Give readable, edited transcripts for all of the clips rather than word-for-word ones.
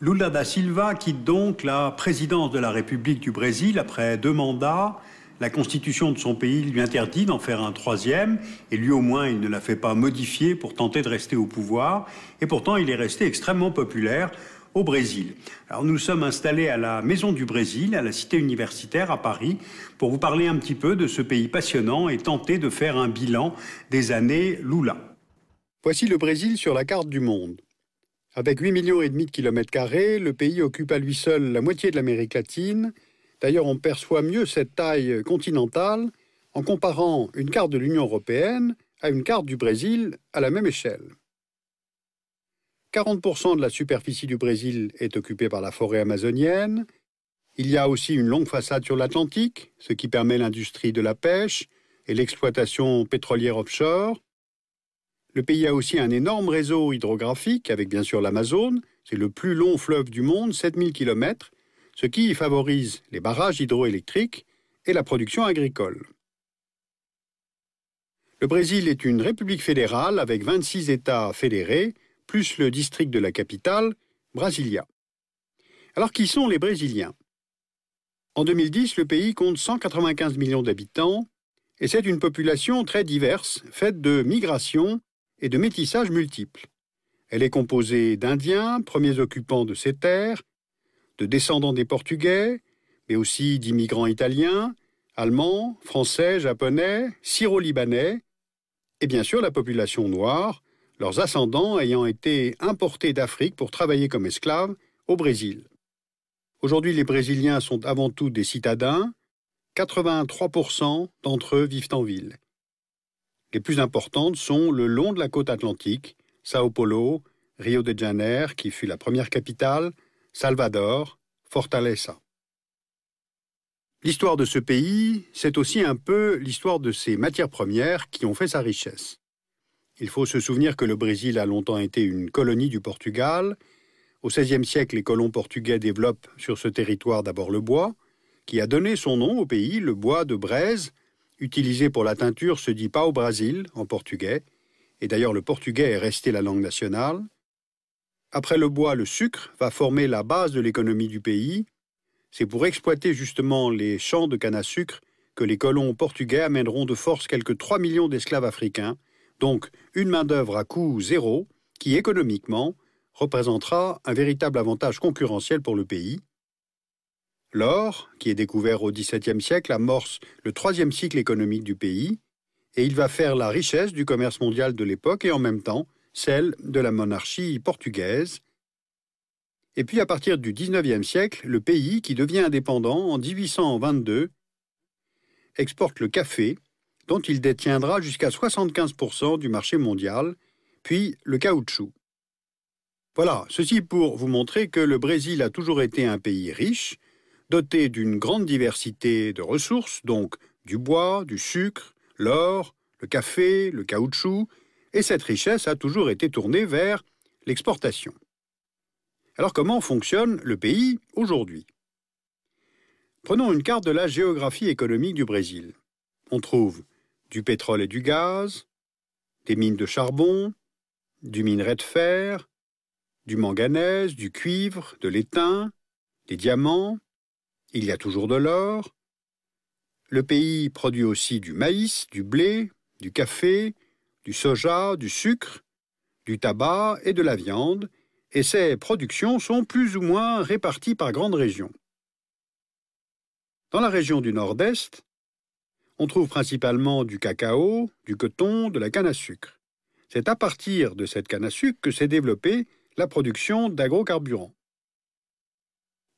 Lula da Silva quitte donc la présidence de la République du Brésil après 2 mandats. La constitution de son pays lui interdit d'en faire un 3e, et lui au moins il ne la fait pas modifier pour tenter de rester au pouvoir, et pourtant il est resté extrêmement populaire au Brésil. Alors nous sommes installés à la Maison du Brésil, à la cité universitaire à Paris, pour vous parler un petit peu de ce pays passionnant et tenter de faire un bilan des années Lula. Voici le Brésil sur la carte du monde. Avec 8,5 millions de kilomètres carrés, le pays occupe à lui seul la moitié de l'Amérique latine. D'ailleurs, on perçoit mieux cette taille continentale en comparant une carte de l'Union européenne à une carte du Brésil à la même échelle. 40% de la superficie du Brésil est occupée par la forêt amazonienne. Il y a aussi une longue façade sur l'Atlantique, ce qui permet l'industrie de la pêche et l'exploitation pétrolière offshore. Le pays a aussi un énorme réseau hydrographique, avec bien sûr l'Amazone. C'est le plus long fleuve du monde, 7000 km, ce qui favorise les barrages hydroélectriques et la production agricole. Le Brésil est une république fédérale avec 26 États fédérés, plus le district de la capitale, Brasilia. Alors, qui sont les Brésiliens? En 2010, le pays compte 195 millions d'habitants, et c'est une population très diverse, faite de migrations et de métissage multiples. Elle est composée d'Indiens, premiers occupants de ces terres, de descendants des Portugais, mais aussi d'immigrants italiens, allemands, français, japonais, syro-libanais, et bien sûr la population noire, leurs ascendants ayant été importés d'Afrique pour travailler comme esclaves au Brésil. Aujourd'hui, les Brésiliens sont avant tout des citadins, 83% d'entre eux vivent en ville. Les plus importantes sont le long de la côte atlantique, Sao Paulo, Rio de Janeiro, qui fut la première capitale, Salvador, Fortaleza. L'histoire de ce pays, c'est aussi un peu l'histoire de ses matières premières qui ont fait sa richesse. Il faut se souvenir que le Brésil a longtemps été une colonie du Portugal. Au XVIe siècle, les colons portugais développent sur ce territoire d'abord le bois, qui a donné son nom au pays, le bois de braise, utilisé pour la teinture se dit pau-brasil en portugais, et d'ailleurs le portugais est resté la langue nationale. Après le bois, le sucre va former la base de l'économie du pays. C'est pour exploiter justement les champs de canne à sucre que les colons portugais amèneront de force quelques 3 millions d'esclaves africains, donc une main-d'œuvre à coût zéro, qui économiquement représentera un véritable avantage concurrentiel pour le pays. L'or, qui est découvert au XVIIe siècle, amorce le 3e cycle économique du pays, et il va faire la richesse du commerce mondial de l'époque et en même temps celle de la monarchie portugaise. Et puis à partir du XIXe siècle, le pays, qui devient indépendant en 1822, exporte le café, dont il détiendra jusqu'à 75% du marché mondial, puis le caoutchouc. Voilà, ceci pour vous montrer que le Brésil a toujours été un pays riche, doté d'une grande diversité de ressources, donc du bois, du sucre, l'or, le café, le caoutchouc, et cette richesse a toujours été tournée vers l'exportation. Alors comment fonctionne le pays aujourd'hui? Prenons une carte de la géographie économique du Brésil. On trouve du pétrole et du gaz, des mines de charbon, du minerai de fer, du manganèse, du cuivre, de l'étain, des diamants. Il y a toujours de l'or. Le pays produit aussi du maïs, du blé, du café, du soja, du sucre, du tabac et de la viande, et ces productions sont plus ou moins réparties par grandes régions. Dans la région du Nord-Est, on trouve principalement du cacao, du coton, de la canne à sucre. C'est à partir de cette canne à sucre que s'est développée la production d'agrocarburants.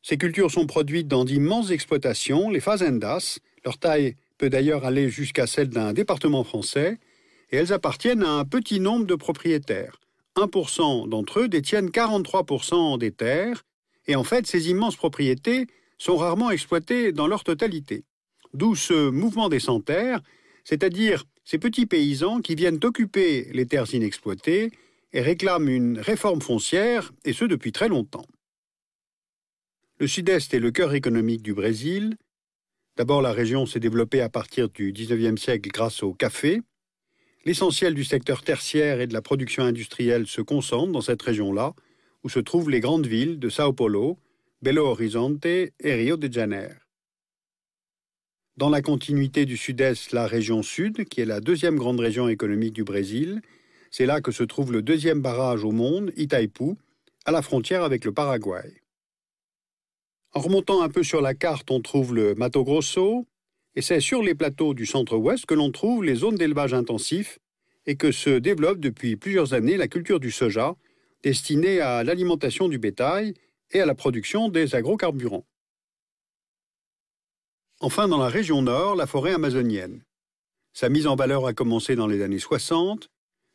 Ces cultures sont produites dans d'immenses exploitations, les fazendas. Leur taille peut d'ailleurs aller jusqu'à celle d'un département français, et elles appartiennent à un petit nombre de propriétaires. 1% d'entre eux détiennent 43% des terres, et en fait, ces immenses propriétés sont rarement exploitées dans leur totalité. D'où ce mouvement des sans-terres, c'est-à-dire ces petits paysans qui viennent occuper les terres inexploitées et réclament une réforme foncière, et ce depuis très longtemps. Le sud-est est le cœur économique du Brésil. D'abord, la région s'est développée à partir du XIXe siècle grâce au café. L'essentiel du secteur tertiaire et de la production industrielle se concentre dans cette région-là, où se trouvent les grandes villes de Sao Paulo, Belo Horizonte et Rio de Janeiro. Dans la continuité du sud-est, la région sud, qui est la deuxième grande région économique du Brésil, c'est là que se trouve le deuxième barrage au monde, Itaipu, à la frontière avec le Paraguay. En remontant un peu sur la carte, on trouve le Mato Grosso, et c'est sur les plateaux du centre-ouest que l'on trouve les zones d'élevage intensif et que se développe depuis plusieurs années la culture du soja, destinée à l'alimentation du bétail et à la production des agrocarburants. Enfin, dans la région nord, la forêt amazonienne. Sa mise en valeur a commencé dans les années 60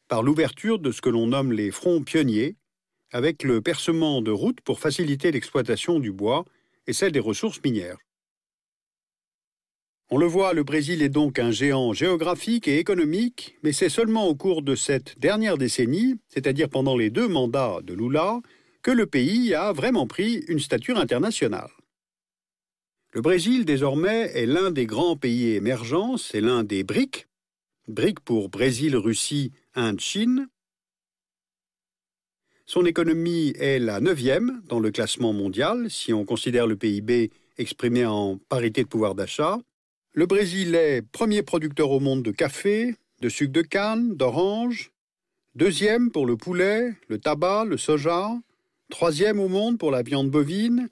par l'ouverture de ce que l'on nomme les fronts pionniers, avec le percement de routes pour faciliter l'exploitation du bois et celle des ressources minières. On le voit, le Brésil est donc un géant géographique et économique, mais c'est seulement au cours de cette dernière décennie, c'est-à-dire pendant les 2 mandats de Lula, que le pays a vraiment pris une stature internationale. Le Brésil, désormais, est l'un des grands pays émergents, c'est l'un des BRIC, BRIC pour Brésil, Russie, Inde, Chine. Son économie est la 9e dans le classement mondial, si on considère le PIB exprimé en parité de pouvoir d'achat. Le Brésil est premier producteur au monde de café, de sucre de canne, d'orange, 2e pour le poulet, le tabac, le soja, 3e au monde pour la viande bovine.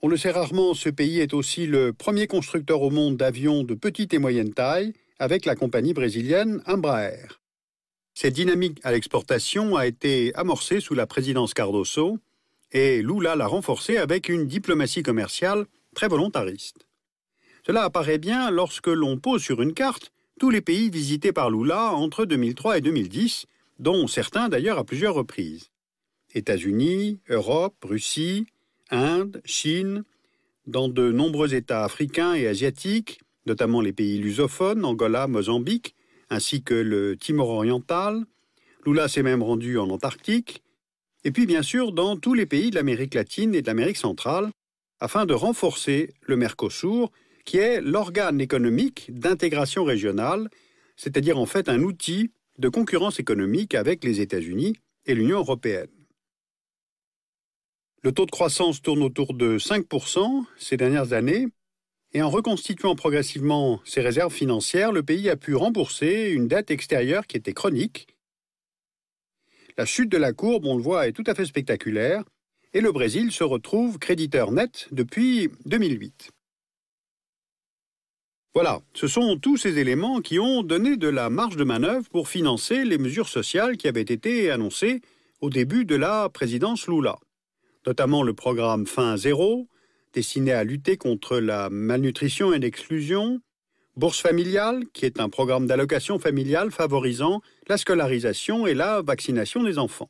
On le sait rarement, ce pays est aussi le premier constructeur au monde d'avions de petite et moyenne taille, avec la compagnie brésilienne Embraer. Cette dynamique à l'exportation a été amorcée sous la présidence Cardoso, et Lula l'a renforcée avec une diplomatie commerciale très volontariste. Cela apparaît bien lorsque l'on pose sur une carte tous les pays visités par Lula entre 2003 et 2010, dont certains d'ailleurs à plusieurs reprises. États-Unis, Europe, Russie, Inde, Chine, dans de nombreux États africains et asiatiques, notamment les pays lusophones, Angola, Mozambique, ainsi que le Timor oriental. Lula s'est même rendu en Antarctique, et puis bien sûr dans tous les pays de l'Amérique latine et de l'Amérique centrale, afin de renforcer le Mercosur, qui est l'organe économique d'intégration régionale, c'est-à-dire en fait un outil de concurrence économique avec les États-Unis et l'Union européenne. Le taux de croissance tourne autour de 5% ces dernières années, et en reconstituant progressivement ses réserves financières, le pays a pu rembourser une dette extérieure qui était chronique. La chute de la courbe, on le voit, est tout à fait spectaculaire, et le Brésil se retrouve créditeur net depuis 2008. Voilà, ce sont tous ces éléments qui ont donné de la marge de manœuvre pour financer les mesures sociales qui avaient été annoncées au début de la présidence Lula, notamment le programme Faim Zéro, destiné à lutter contre la malnutrition et l'exclusion, Bourse familiale, qui est un programme d'allocation familiale favorisant la scolarisation et la vaccination des enfants.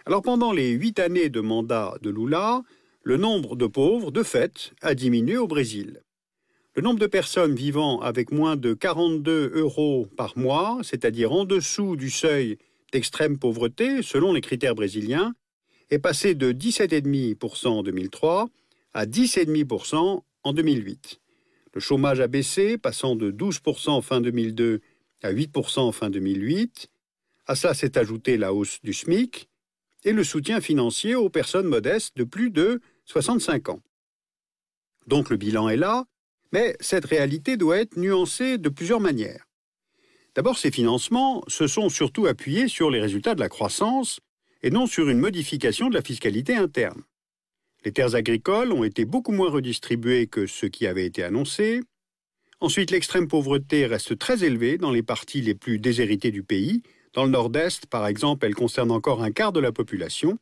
Alors pendant les 8 années de mandat de Lula, le nombre de pauvres, de fait, a diminué au Brésil. Le nombre de personnes vivant avec moins de 42 € par mois, c'est-à-dire en dessous du seuil d'extrême pauvreté, selon les critères brésiliens, est passé de 17,5% en 2003 à 10,5% en 2008. Le chômage a baissé, passant de 12% fin 2002 à 8% fin 2008. À cela s'est ajoutée la hausse du SMIC et le soutien financier aux personnes modestes de plus de 65 ans. Donc le bilan est là, mais cette réalité doit être nuancée de plusieurs manières. D'abord, ces financements se sont surtout appuyés sur les résultats de la croissance et non sur une modification de la fiscalité interne. Les terres agricoles ont été beaucoup moins redistribuées que ce qui avait été annoncé. Ensuite, l'extrême pauvreté reste très élevée dans les parties les plus déshéritées du pays. Dans le nord-est, par exemple, elle concerne encore un quart de la population.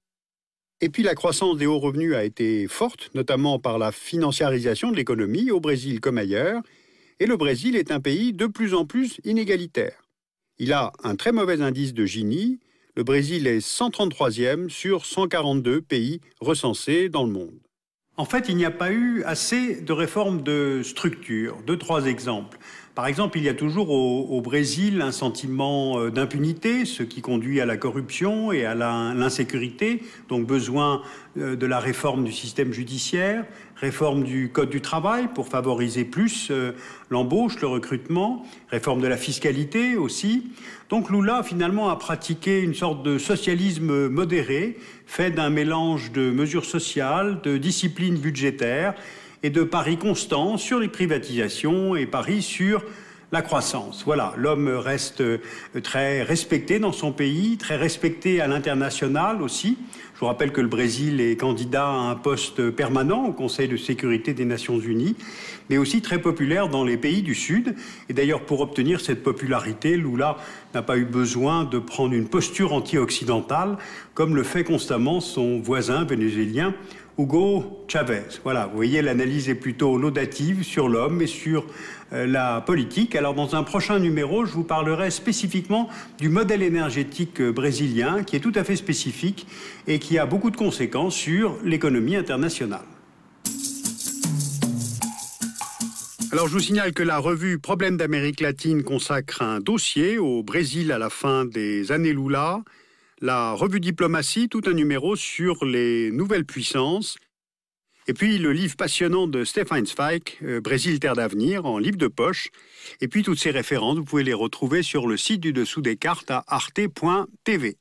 Et puis la croissance des hauts revenus a été forte, notamment par la financiarisation de l'économie, au Brésil comme ailleurs. Et le Brésil est un pays de plus en plus inégalitaire. Il a un très mauvais indice de Gini. Le Brésil est 133e sur 142 pays recensés dans le monde. En fait, il n'y a pas eu assez de réformes de structure. 2-3 exemples. Par exemple, il y a toujours au Brésil un sentiment d'impunité, ce qui conduit à la corruption et à l'insécurité, donc besoin de la réforme du système judiciaire, réforme du Code du travail pour favoriser plus l'embauche, le recrutement, réforme de la fiscalité aussi. Donc Lula finalement a pratiqué une sorte de socialisme modéré, fait d'un mélange de mesures sociales, de discipline budgétaire et de paris constants sur les privatisations et paris sur la croissance. Voilà, l'homme reste très respecté dans son pays, très respecté à l'international aussi. Je vous rappelle que le Brésil est candidat à un poste permanent au Conseil de sécurité des Nations Unies, mais aussi très populaire dans les pays du Sud. Et d'ailleurs, pour obtenir cette popularité, Lula n'a pas eu besoin de prendre une posture anti-occidentale, comme le fait constamment son voisin vénézuélien, Hugo Chavez. Voilà, vous voyez, l'analyse est plutôt laudative sur l'homme et sur la politique. Alors, dans un prochain numéro, je vous parlerai spécifiquement du modèle énergétique brésilien, qui est tout à fait spécifique et qui a beaucoup de conséquences sur l'économie internationale. Alors, je vous signale que la revue Problèmes d'Amérique latine consacre un dossier au Brésil à la fin des années Lula. La revue Diplomatie, tout un numéro sur les nouvelles puissances. Et puis le livre passionnant de Stefan Zweig, Brésil, terre d'avenir, en livre de poche. Et puis toutes ces références, vous pouvez les retrouver sur le site du Dessous des cartes à arte.tv.